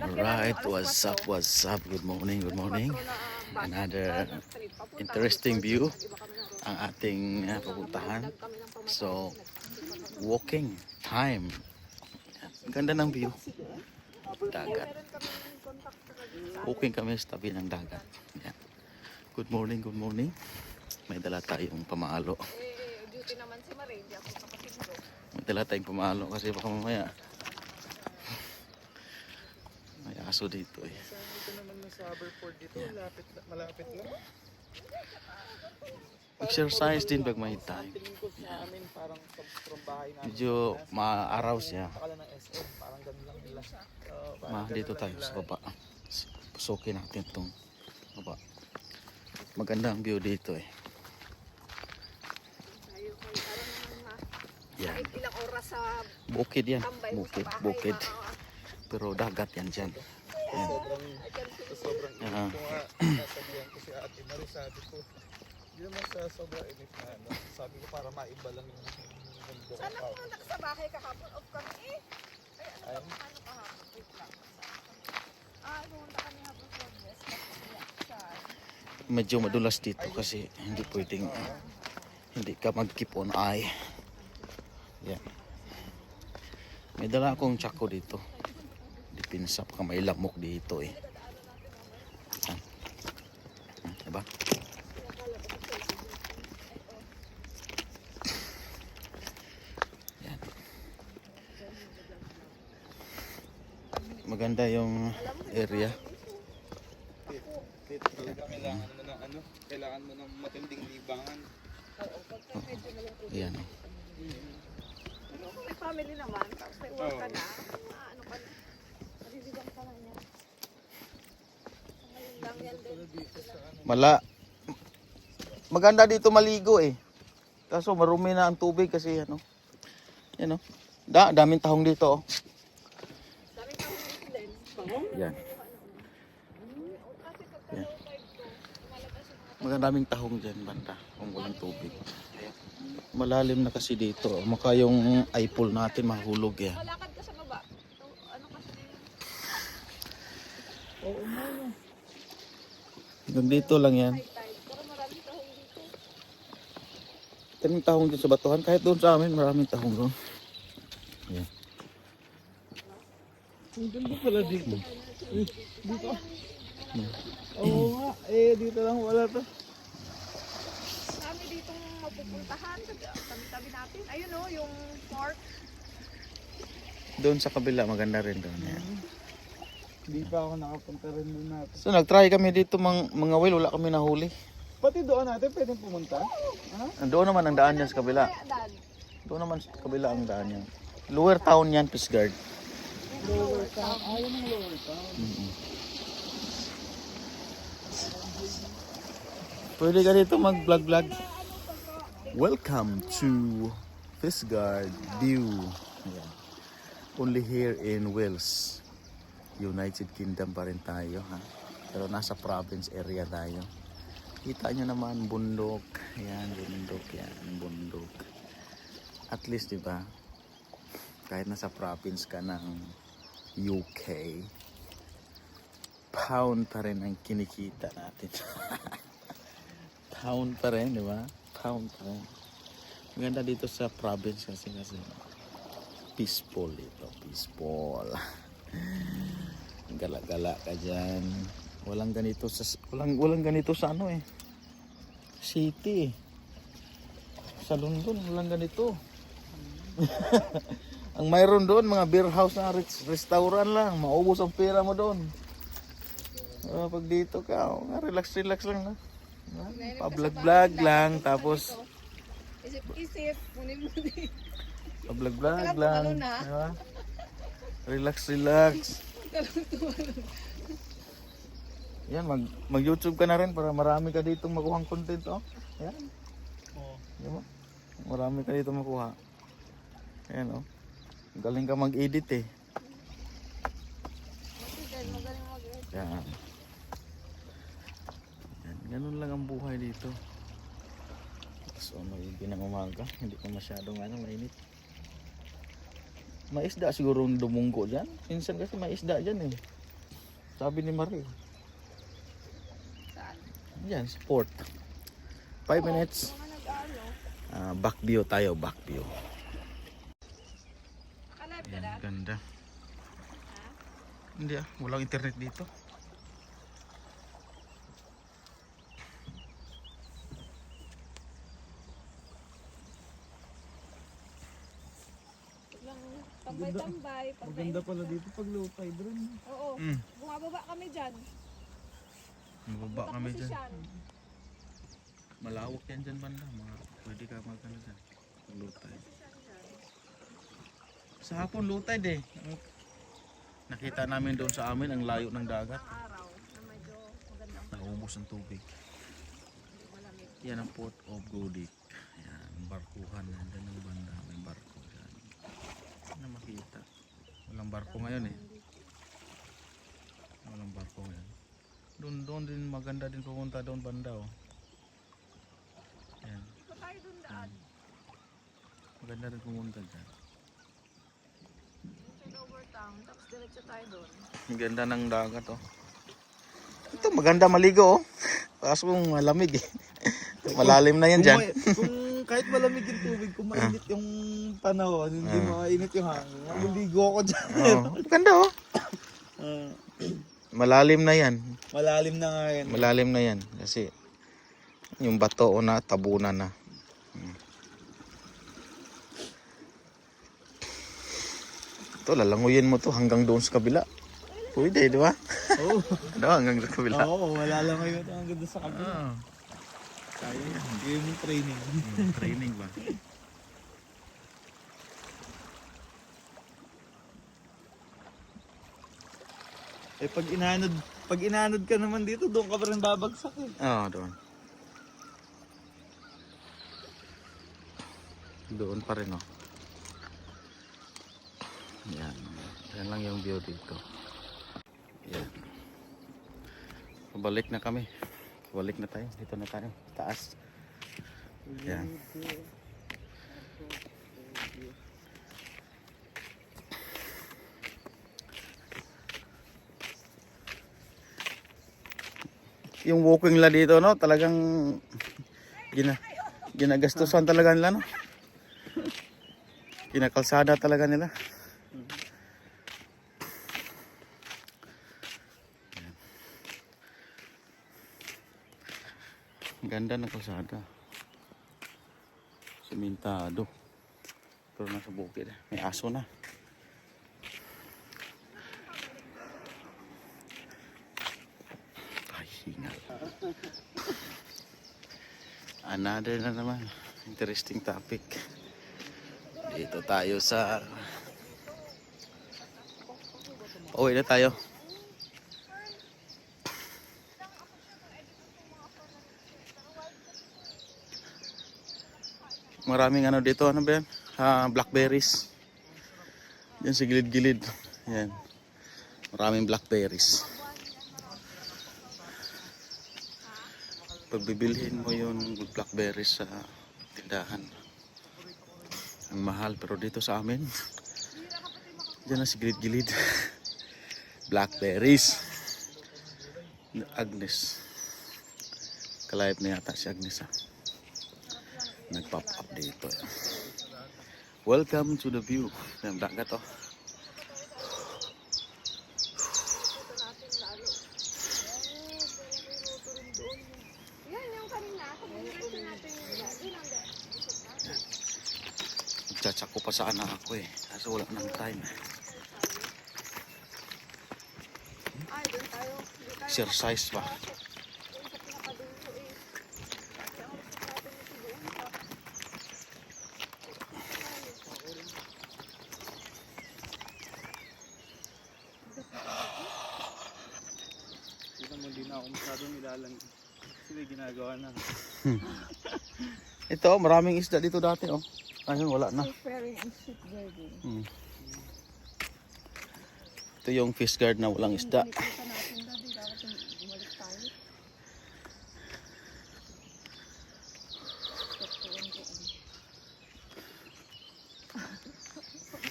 Alright, what's up, what's up? Good morning, good morning. Another interesting view ang ating pupuntahan. So, walking time. Ang ganda ng view. Dagat. Walking kami sa tabi ng dagat. Yan. Good morning, good morning. May dala tayong pamalo. Duty naman si Marie, di ako kapatid ko. May dala tayong pamalo kasi baka mamaya may aso dito eh. Ito naman sa Haverford dito, malapit lang. Exercise din pag may time. Tingin ko sa amin parang from bahay namin. Medyo maaraw siya. Pakala ng SM, parang ganun lang nila. Dito tayo sa baba. Pusukin natin itong baba. Maganda ang view dito eh. Tayo kay parang Yan. kahit ilang oras sa Bukid yan. tambay mo Bukid, sa bahay. bukid. Pero dagat yan dyan. Yan. Sobrang init Ah. ko nga, sasabihan ko si Ate Marie, sabi ko, hindi naman sa sobrang init na ano, sabi ko para maiba lang yung mundo. Sana pumunta ka sa bahay kahapon, off kami eh. Ay, Ayun. ano kahapon? Wait lang. Pumunta kami hapon sa West. Medyo madulas dito kasi hindi pwedeng hindi ka mag-keep on eye. Yan. May dala akong tsako dito. Dipinsa pa may lamok dito eh. Yan. Diba? Yan. Maganda yung area. Talaga kailangan mo ng matinding libangan. Yan. Ano kung may family naman, tapos may work ka na, ano ka na, maliligang ka na niya. Ngayon lang yan din. Maganda dito maligo eh. Kaso marumi na ang tubig kasi ano. Yan oh. Daming tahong dito oh. Daming tao dito din. Yan. Yan. Magandaming tahong dyan banda kung walang tubig. Malalim na kasi dito. Maka yung eyeball natin mahulog yan. Malakad ka sa baba. So, ano kasi Oo mo. Hanggang dito lang yan. high tide. Pero maraming tahong dito. Daming tahong dyan sa batuhan. Kahit doon sa amin maraming tahong doon. Yan. Ang ganda pala dito. Dito. Yan. Oo nga, dito lang wala to. Marami ditong mapupuntahan. Tabi-tabi natin. Ayun o, yung park. Doon sa kabila maganda rin doon. Yan. Hindi pa ako nakapunta rin doon natin. So nagtry kami dito mga whale. Wala kami nahuli. Pati doon natin pwedeng pumunta? Ha? Doon naman ang daan niya sa kabila. Kaya dad. Doon naman sa kabila ang daan niya. Lower town yan, Peace Guard. Lower town. Ayaw ng lower town. Pwede ka dito mag-vlog-vlog. Welcome to Peace Guard View. Ayan. Only here in Wales. United Kingdom pa rin tayo. Ha? Pero nasa province area tayo. Kita nyo naman bundok. Ayan, bundok. Yan, bundok. At least, di ba? Kahit nasa province ka ng UK, pound pa rin ang kinikita natin. Pound pa rin, di ba? Pound pa rin. Maganda dito sa province kasi peaceful dito. Peaceful. Gala-gala ka dyan. Walang ganito sa ano eh. City eh. Sa London, walang ganito. Ang mayroon doon, mga beer house na restaurant lang. Maubos ang pera mo doon. Pag dito ka, relax lang na. Pa-vlog-vlog lang, tapos Isip-isip. Muni-muni. pa-vlog-vlog lang. Diba? Relax. Yan, mag-YouTube ka na rin para marami ka ditong makuhang content. Oh. Yan. Oo. Diba? Marami ka dito makuha. Ayan oh. Galing ka mag-edit eh. Magaling mag-edit. Yan. Yan. Ganun lang ang buhay dito. So may ng umaga, hindi pa masyadong mainit. May isda siguro dumunggo dyan. Minsan kasi may isda dyan eh. Sabi ni Marie. Saan? Yan, sa port. 5 minutes. Mga nag-ano. Back view tayo, back view. Nakalive ka Yan, na? ganda. Ha? Hindi walang internet dito. Lang tambay-tambay. Maganda pala dito pag low tide rin. Oo. Mm. Bumababa kami dyan. Mababa Takbo kami si dyan. Sean. Malawak yan dyan banda. Pwede ka magkano dyan. Low tide. Sa hapon low tide eh. Nakita namin doon sa amin ang layo ng dagat. Ang araw na medyo magandang Naubos ang tubig. malamig. Yan ang Port of Godic. Yan, barkuhan. Nandun ang banda. May barko. Yan. Na makita. Walang barko ngayon eh. Walang barko ngayon. Doon din maganda din pumunta doon banda oh. Yan. Ito tayo dun daan. Maganda rin pumunta dyan. Sa lower town. Tapos diretso tayo dun. Ang ganda ng dagat oh. Ito maganda maligo oh. Kaso kung malamig eh. Malalim na yan dyan. Kung kahit malamig yung tubig, kung mainit yung panahon, hindi mainit yung hangin. Maliligo ako dyan. Oh, maganda oh. Malalim na yan. Malalim na nga yan. Malalim na yan. Kasi yung bato o na tabunan na. Ito lalanguyin mo to hanggang doon sa kabila. Pwede, di ba? Oo. Ano, hanggang sa kabila. Oo, wala lang kayo ito hanggang doon sa kabila. Ah, Kaya yan. Game yung training. training ba? Eh pag inanod ka naman dito, doon ka pa rin babagsak eh. Oo, doon. Doon pa rin oh. Yan. Yan lang yung view dito. Yan. Pabalik na kami. Pabalik na tayo. Dito na tayo. Taas. Yan. Yung walking nila dito no, talagang ginagastusan talaga nila no. Kinakalsada talaga nila. Ganda ng kalsada. Sementado. Pero nasa bukid. May aso na. Ay, hingal. Another na naman. Interesting topic. Dito tayo sa... Uwi na tayo. Maraming ano dito, ano ba yan? Blackberries. Yan sa gilid-gilid. Yan. Maraming blackberries. Pagbibilhin mo yung blackberries sa tindahan. Ang mahal, pero dito sa amin, dyan na sa gilid-gilid. Blackberries. Agnes. Kalayap na yata si Agnes ha. Nag-pop up dito. Welcome to the view. Yung dagat oh. Yan yung kanina. Kung diretso natin yung doon ang Nagtsatsak ko pa sana ako eh. Kaso wala nang time. ay, doon tayo. Hindi tayo Exercise ba? doon sa pinakadunso eh. Kasi ang oras natin ito doon sa Hindi naman din ako masyadong nilalang. Kasi may ginagawa na. Ito, maraming isda dito dati oh. Ayun, wala na. preparing and shipbuilding. Ito yung fish guard na walang isda. Nakita natin dati, dapat bumalik tayo.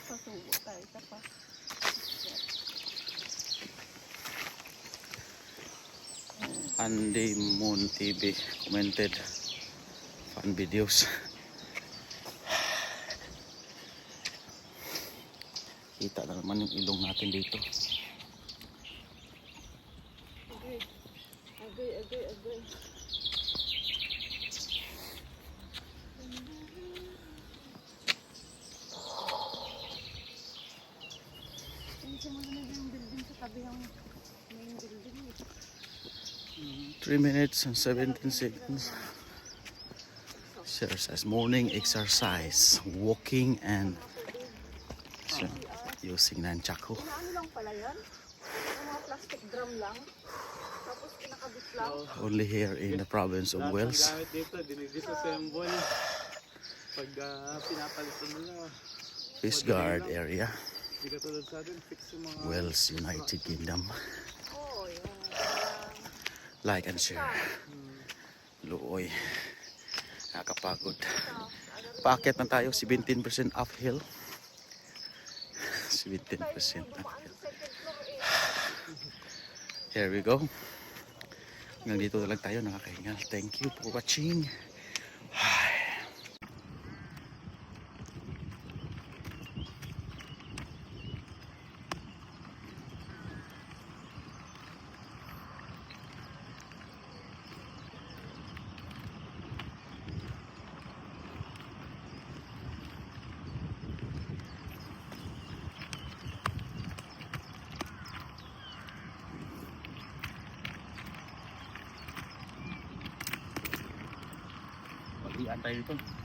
Pasubo tayo, tapos. Andy Moon TV commented fun videos. Kita na naman yung ilong natin dito. Agree. 3 minutes and 17 seconds. Exercise, morning exercise, walking and using nunchaku. Ano lang pala yan? Yung mga plastic drum lang. Tapos kinakabit lang. Only here in the province of Wales. Gamit dito, dinidisassemble. Pag pinapalitan nila. Fish Guard area, Hindi katulad sa atin, fix yung mga... Wales, United Kingdom. Oo, yung Like and share. Luoy. Nakakapagod. Paakyat na tayo, 17% uphill. 17% uphill. Here we go. Hanggang dito na lang tayo, nakakahinga. Thank you for watching. Pag-ian tayo dito.